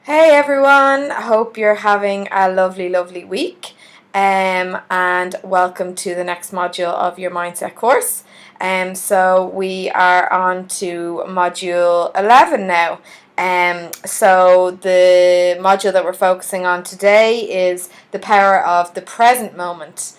Hey everyone, I hope you're having a lovely week. And welcome to the next module of your mindset course. So we are on to module 11 now. So the module that we're focusing on today is the power of the present moment.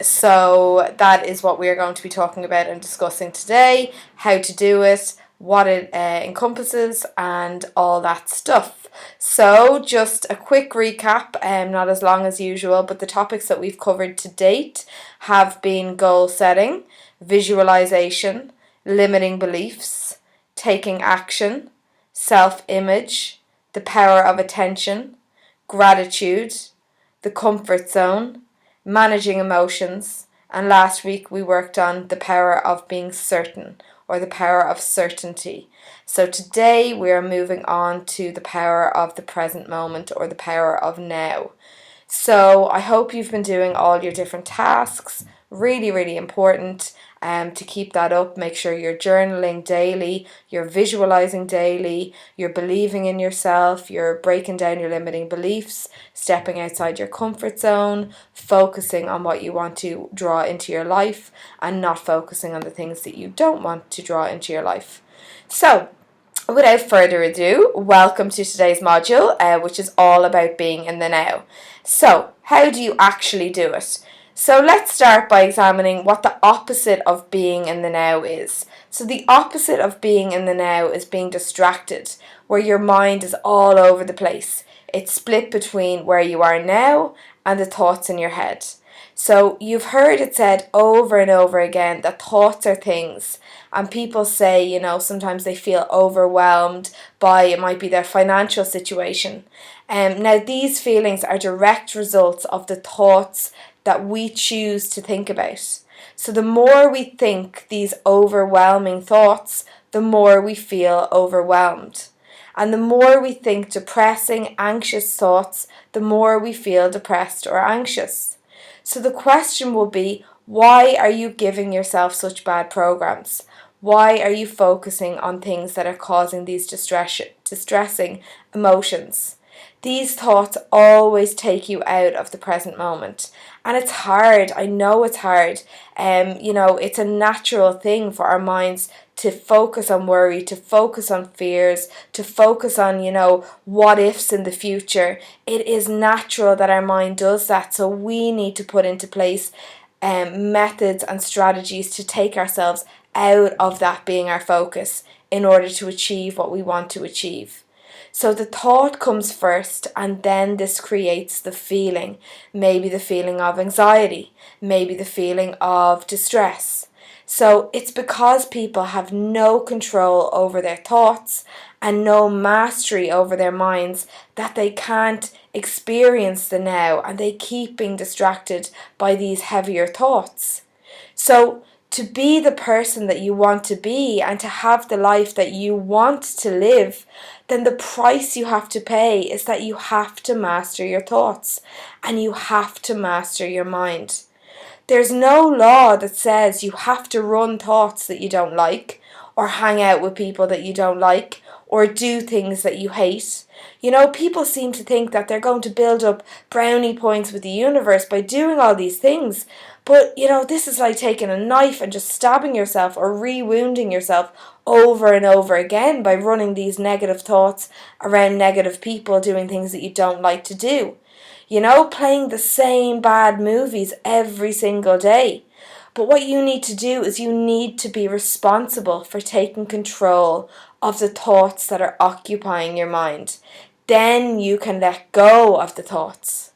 So that is what we are going to be talking about and discussing today, how to do it, what it encompasses, and all that stuff. So, just a quick recap, not as long as usual, but the topics that we've covered to date have been goal setting, visualization, limiting beliefs, taking action, self image, the power of attention, gratitude, the comfort zone, managing emotions, and last week we worked on the power of being certain, or the power of certainty. So today we are moving on to the power of the present moment, or the power of now. So I hope you've been doing all your different tasks. Really important to keep that up. Make sure you're journaling daily, you're visualizing daily, you're believing in yourself, you're breaking down your limiting beliefs, stepping outside your comfort zone, focusing on what you want to draw into your life, and not focusing on the things that you don't want to draw into your life. So, without further ado, welcome to today's module, which is all about being in the now. So, how do you actually do it? So, let's start by examining what the opposite of being in the now is. So, the opposite of being in the now is being distracted, where your mind is all over the place. It's split between where you are now and the thoughts in your head. So you've heard it said over and over again that thoughts are things, and people say, sometimes they feel overwhelmed by, it might be their financial situation. Now these feelings are direct results of the thoughts that we choose to think about. So the more we think these overwhelming thoughts, the more we feel overwhelmed. And the more we think depressing, anxious thoughts, the more we feel depressed or anxious. So the question will be, why are you giving yourself such bad programs? Why are you focusing on things that are causing these distressing emotions? These thoughts always take you out of the present moment. And it's hard. I know it's hard. It's a natural thing for our minds to focus on worry, to focus on fears, to focus on, what ifs in the future. It is natural that our mind does that. So we need to put into place methods and strategies to take ourselves out of that being our focus in order to achieve what we want to achieve. So the thought comes first, and then this creates the feeling. Maybe the feeling of anxiety, maybe the feeling of distress. So it's because people have no control over their thoughts and no mastery over their minds that they can't experience the now, and they keep being distracted by these heavier thoughts. So to be the person that you want to be and to have the life that you want to live, then the price you have to pay is that you have to master your thoughts and you have to master your mind. There's no law that says you have to run thoughts that you don't like, or hang out with people that you don't like, or do things that you hate. People seem to think that they're going to build up brownie points with the universe by doing all these things. But, this is like taking a knife and just stabbing yourself or re-wounding yourself over and over again by running these negative thoughts around negative people doing things that you don't like to do. Playing the same bad movies every single day. But what you need to do is you need to be responsible for taking control of the thoughts that are occupying your mind. Then you can let go of the thoughts.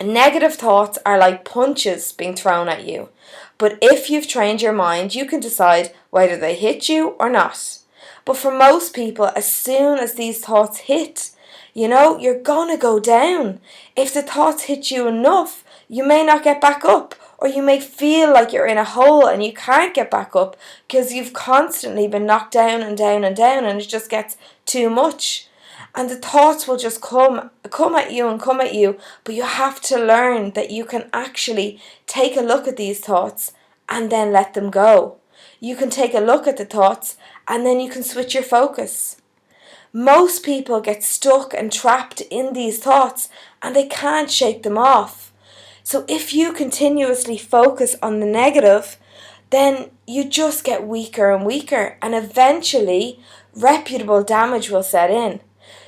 Negative thoughts are like punches being thrown at you. But if you've trained your mind, you can decide whether they hit you or not. But for most people, as soon as these thoughts hit, you're gonna go down. If the thoughts hit you enough, you may not get back up, or you may feel like you're in a hole and you can't get back up because you've constantly been knocked down and down and down, and it just gets too much. And the thoughts will just come at you and come at you, but you have to learn that you can actually take a look at these thoughts and then let them go. You can take a look at the thoughts and then you can switch your focus. Most people get stuck and trapped in these thoughts and they can't shake them off. So if you continuously focus on the negative, then you just get weaker and weaker, and eventually reputable damage will set in.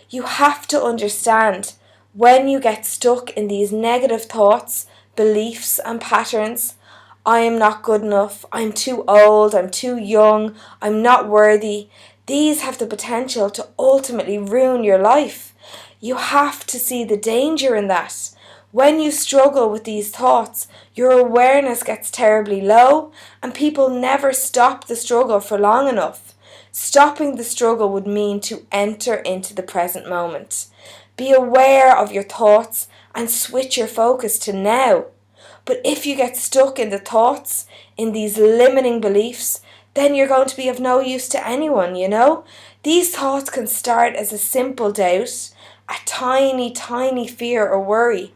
You have to understand, when you get stuck in these negative thoughts, beliefs and patterns, I am not good enough, I'm too old, I'm too young, I'm not worthy, these have the potential to ultimately ruin your life. You have to see the danger in that. When you struggle with these thoughts, your awareness gets terribly low and people never stop the struggle for long enough. Stopping the struggle would mean to enter into the present moment. Be aware of your thoughts and switch your focus to now. But if you get stuck in the thoughts, in these limiting beliefs, then you're going to be of no use to anyone, you know? These thoughts can start as a simple doubt, a tiny, tiny fear or worry.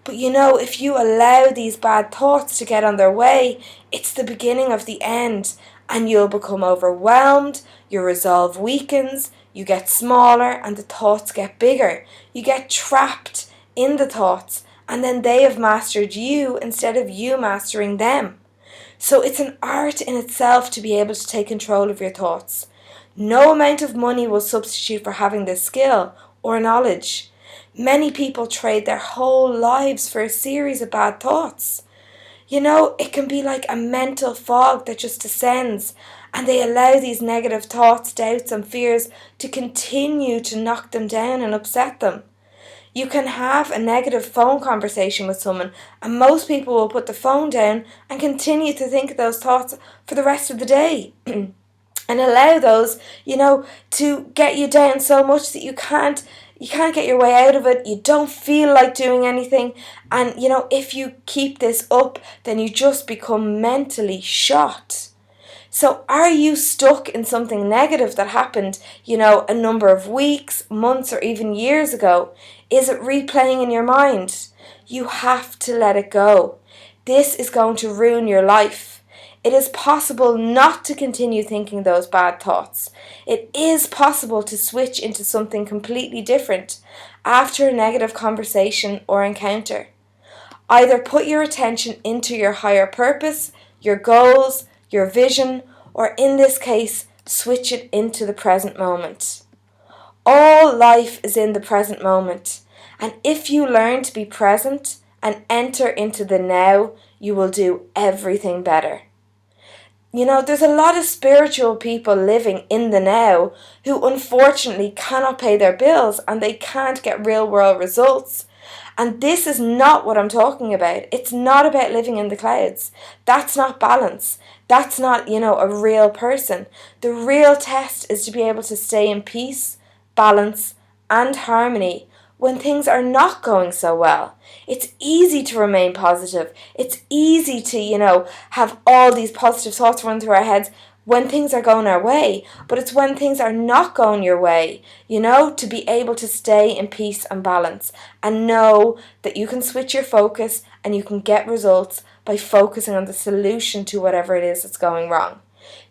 But you know, if you allow these bad thoughts to get on their way, it's the beginning of the end, and you'll become overwhelmed, your resolve weakens, you get smaller, and the thoughts get bigger. You get trapped in the thoughts, and then they have mastered you instead of you mastering them. So it's an art in itself to be able to take control of your thoughts. No amount of money will substitute for having this skill or knowledge. Many people trade their whole lives for a series of bad thoughts. You know, it can be like a mental fog that just descends, and they allow these negative thoughts, doubts and fears to continue to knock them down and upset them. You can have a negative phone conversation with someone, and most people will put the phone down and continue to think of those thoughts for the rest of the day. And allow those, to get you down so much that you can't get your way out of it. You don't feel like doing anything. And, if you keep this up, then you just become mentally shot. So are you stuck in something negative that happened, a number of weeks, months, or even years ago? Is it replaying in your mind? You have to let it go. This is going to ruin your life. It is possible not to continue thinking those bad thoughts. It is possible to switch into something completely different after a negative conversation or encounter. Either put your attention into your higher purpose, your goals, your vision, or in this case, switch it into the present moment. All life is in the present moment, and if you learn to be present and enter into the now, you will do everything better. There's a lot of spiritual people living in the now who unfortunately cannot pay their bills and they can't get real world results. And this is not what I'm talking about. It's not about living in the clouds. That's not balance. That's not, a real person. The real test is to be able to stay in peace, balance, and harmony when things are not going so well. It's easy to remain positive. It's easy to, have all these positive thoughts run through our heads when things are going our way. But it's when things are not going your way, to be able to stay in peace and balance and know that you can switch your focus and you can get results by focusing on the solution to whatever it is that's going wrong.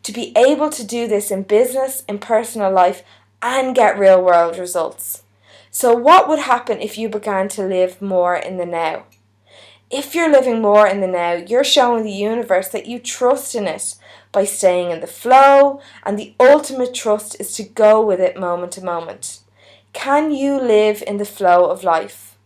To be able to do this in business, in personal life, and get real world results. So what would happen if you began to live more in the now? If you're living more in the now, you're showing the universe that you trust in it by staying in the flow, and the ultimate trust is to go with it moment to moment. Can you live in the flow of life?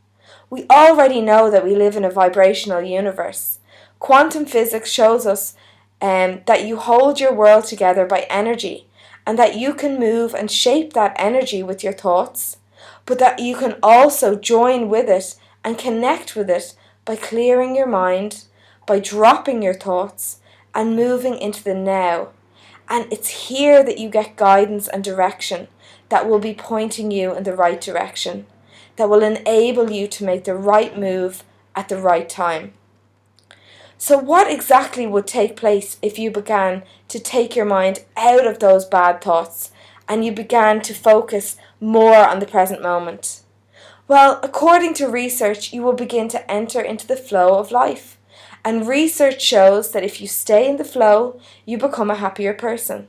We already know that we live in a vibrational universe. Quantum physics shows us that you hold your world together by energy, and that you can move and shape that energy with your thoughts, but that you can also join with it and connect with it by clearing your mind, by dropping your thoughts, and moving into the now. And it's here that you get guidance and direction that will be pointing you in the right direction, that will enable you to make the right move at the right time. So what exactly would take place if you began to take your mind out of those bad thoughts and you began to focus more on the present moment? Well, according to research, you will begin to enter into the flow of life. And research shows that if you stay in the flow, you become a happier person.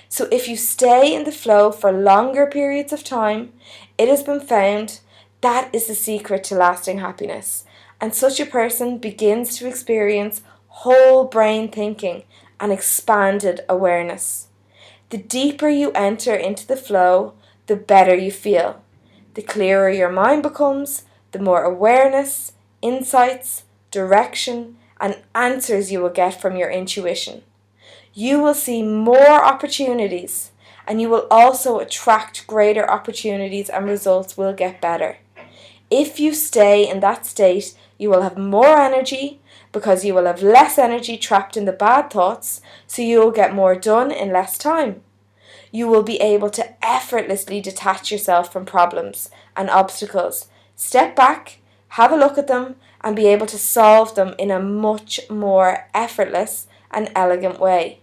So if you stay in the flow for longer periods of time, it has been found that is the secret to lasting happiness. And such a person begins to experience whole brain thinking and expanded awareness. The deeper you enter into the flow, the better you feel. The clearer your mind becomes, the more awareness, insights, direction, and answers you will get from your intuition. You will see more opportunities, and you will also attract greater opportunities, and results will get better. If you stay in that state, you will have more energy because you will have less energy trapped in the bad thoughts, so you will get more done in less time. You will be able to effortlessly detach yourself from problems and obstacles. Step back, have a look at them, and be able to solve them in a much more effortless and elegant way.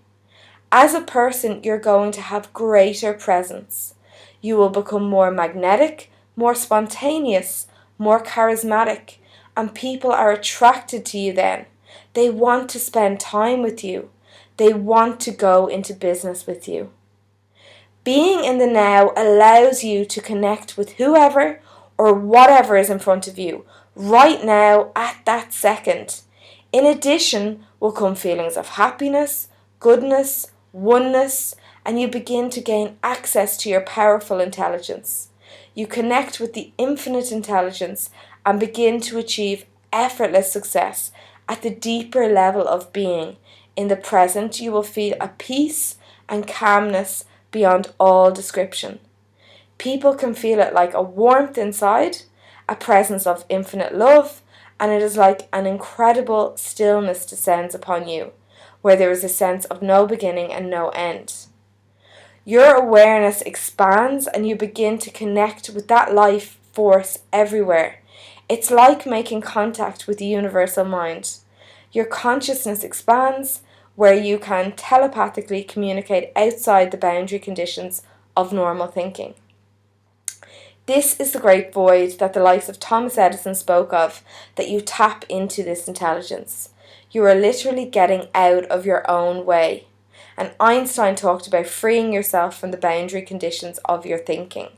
As a person, you're going to have greater presence. You will become more magnetic, more spontaneous, more charismatic, and people are attracted to you then. They want to spend time with you. They want to go into business with you. Being in the now allows you to connect with whoever or whatever is in front of you, right now at that second. In addition will come feelings of happiness, goodness, oneness, and you begin to gain access to your powerful intelligence. You connect with the infinite intelligence and begin to achieve effortless success at the deeper level of being. In the present, you will feel a peace and calmness beyond all description. People can feel it like a warmth inside, a presence of infinite love, and it is like an incredible stillness descends upon you, where there is a sense of no beginning and no end. Your awareness expands and you begin to connect with that life force everywhere. It's like making contact with the universal mind. Your consciousness expands, where you can telepathically communicate outside the boundary conditions of normal thinking. This is the great void that the likes of Thomas Edison spoke of, that you tap into this intelligence. You are literally getting out of your own way. And Einstein talked about freeing yourself from the boundary conditions of your thinking.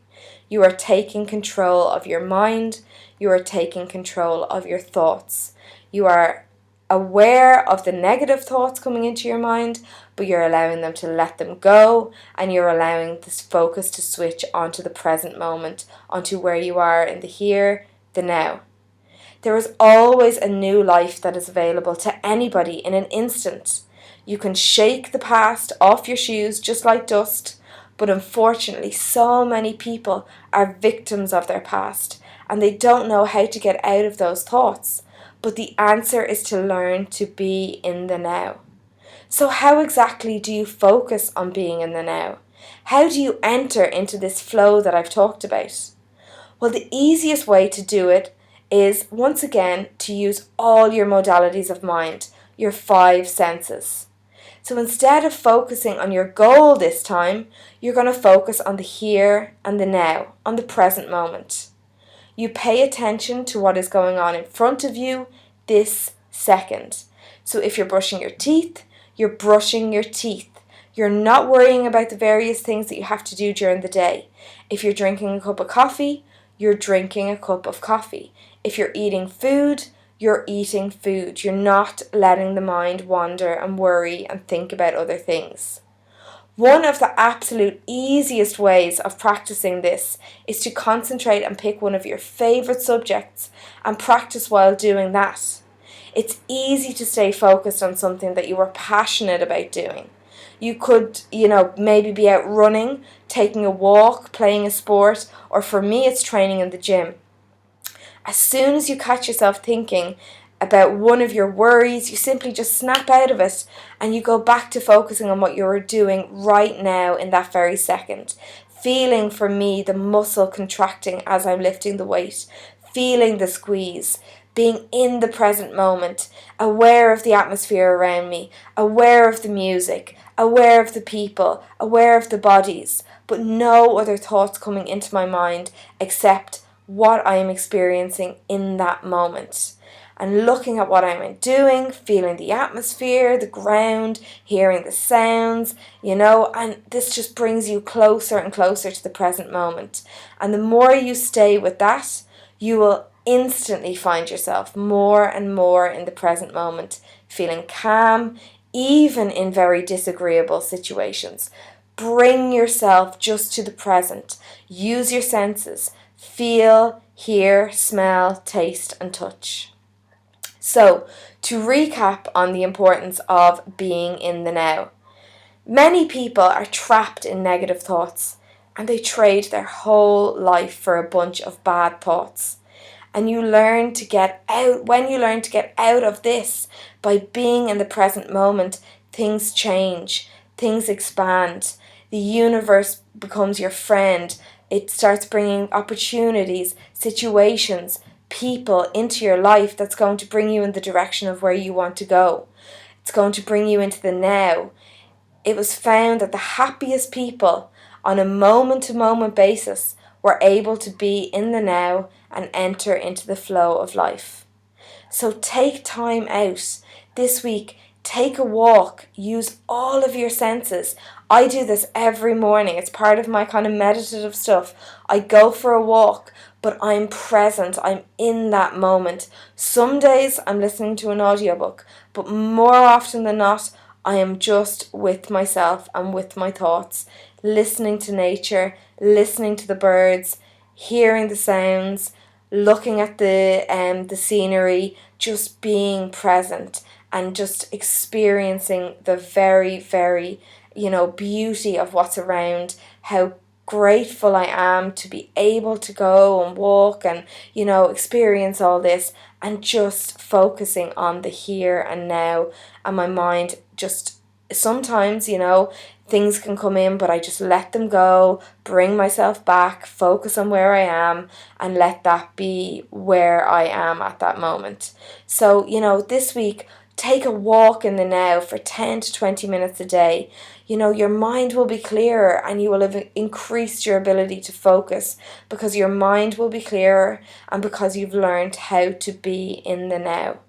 You are taking control of your mind. You are taking control of your thoughts. You are aware of the negative thoughts coming into your mind, but you're allowing them to let them go, and you're allowing this focus to switch onto the present moment, onto where you are in the here, the now. There is always a new life that is available to anybody in an instant. You can shake the past off your shoes just like dust, but unfortunately so many people are victims of their past and they don't know how to get out of those thoughts. But the answer is to learn to be in the now. So how exactly do you focus on being in the now? How do you enter into this flow that I've talked about? Well, the easiest way to do it is, once again, to use all your modalities of mind, your 5 senses. So instead of focusing on your goal this time, you're going to focus on the here and the now, on the present moment. You pay attention to what is going on in front of you this second. So if you're brushing your teeth, you're brushing your teeth. You're not worrying about the various things that you have to do during the day. If you're drinking a cup of coffee, you're drinking a cup of coffee. If you're eating food, you're eating food. You're not letting the mind wander and worry and think about other things. One of the absolute easiest ways of practicing this is to concentrate and pick one of your favourite subjects and practice while doing that. It's easy to stay focused on something that you are passionate about doing. You could, maybe be out running, taking a walk, playing a sport, or for me it's training in the gym. As soon as you catch yourself thinking about one of your worries, you simply just snap out of it and you go back to focusing on what you're doing right now in that very second. Feeling, for me, the muscle contracting as I'm lifting the weight, feeling the squeeze, being in the present moment, aware of the atmosphere around me, aware of the music, aware of the people, aware of the bodies, but no other thoughts coming into my mind except what I am experiencing in that moment. and looking at what I'm doing, feeling the atmosphere, the ground, hearing the sounds, and this just brings you closer and closer to the present moment. And the more you stay with that, you will instantly find yourself more and more in the present moment, feeling calm, even in very disagreeable situations. Bring yourself just to the present. Use your senses. Feel, hear, smell, taste, and touch. So, to recap on the importance of being in the now. Many people are trapped in negative thoughts and they trade their whole life for a bunch of bad thoughts. And you learn to get out, when you learn to get out of this by being in the present moment, things change, things expand, the universe becomes your friend, it starts bringing opportunities, situations, people into your life that's going to bring you in the direction of where you want to go. It's going to bring you into the now. It was found that the happiest people on a moment-to-moment basis were able to be in the now and enter into the flow of life. So take time out this week. Take a walk. Use all of your senses. I do this every morning. It's part of my kind of meditative stuff. I go for a walk, but I'm present. I'm in that moment. Some days I'm listening to an audiobook, but more often than not, I am just with myself and with my thoughts, listening to nature, listening to the birds, hearing the sounds, looking at the scenery, just being present and just experiencing the very, very, beauty of what's around, how grateful I am to be able to go and walk and, experience all this, and just focusing on the here and now. And my mind just sometimes, things can come in, but I just let them go, bring myself back, focus on where I am, and let that be where I am at that moment. So, this week, take a walk in the now for 10 to 20 minutes a day. Your mind will be clearer and you will have increased your ability to focus because your mind will be clearer and because you've learned how to be in the now.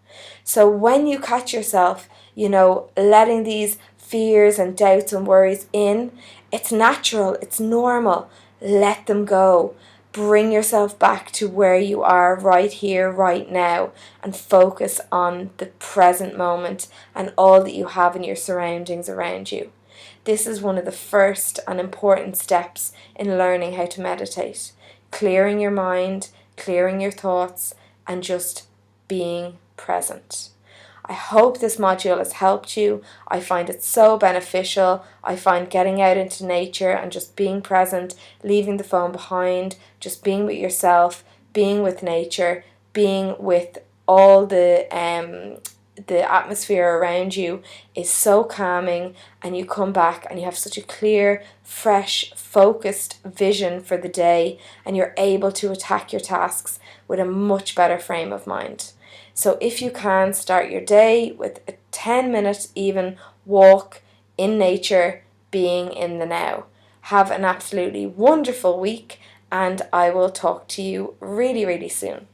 So when you catch yourself, letting these fears and doubts and worries in, it's natural, it's normal. Let them go. Bring yourself back to where you are right here, right now, and focus on the present moment and all that you have in your surroundings around you. This is one of the first and important steps in learning how to meditate. Clearing your mind, clearing your thoughts, and just being present. I hope this module has helped you. I find it so beneficial. I find getting out into nature and just being present, leaving the phone behind, just being with yourself, being with nature, being with all the atmosphere around you is so calming, and you come back and you have such a clear, fresh, focused vision for the day, and you're able to attack your tasks with a much better frame of mind. So if you can, start your day with a 10-minute even walk in nature, being in the now. Have an absolutely wonderful week, and I will talk to you really, really soon.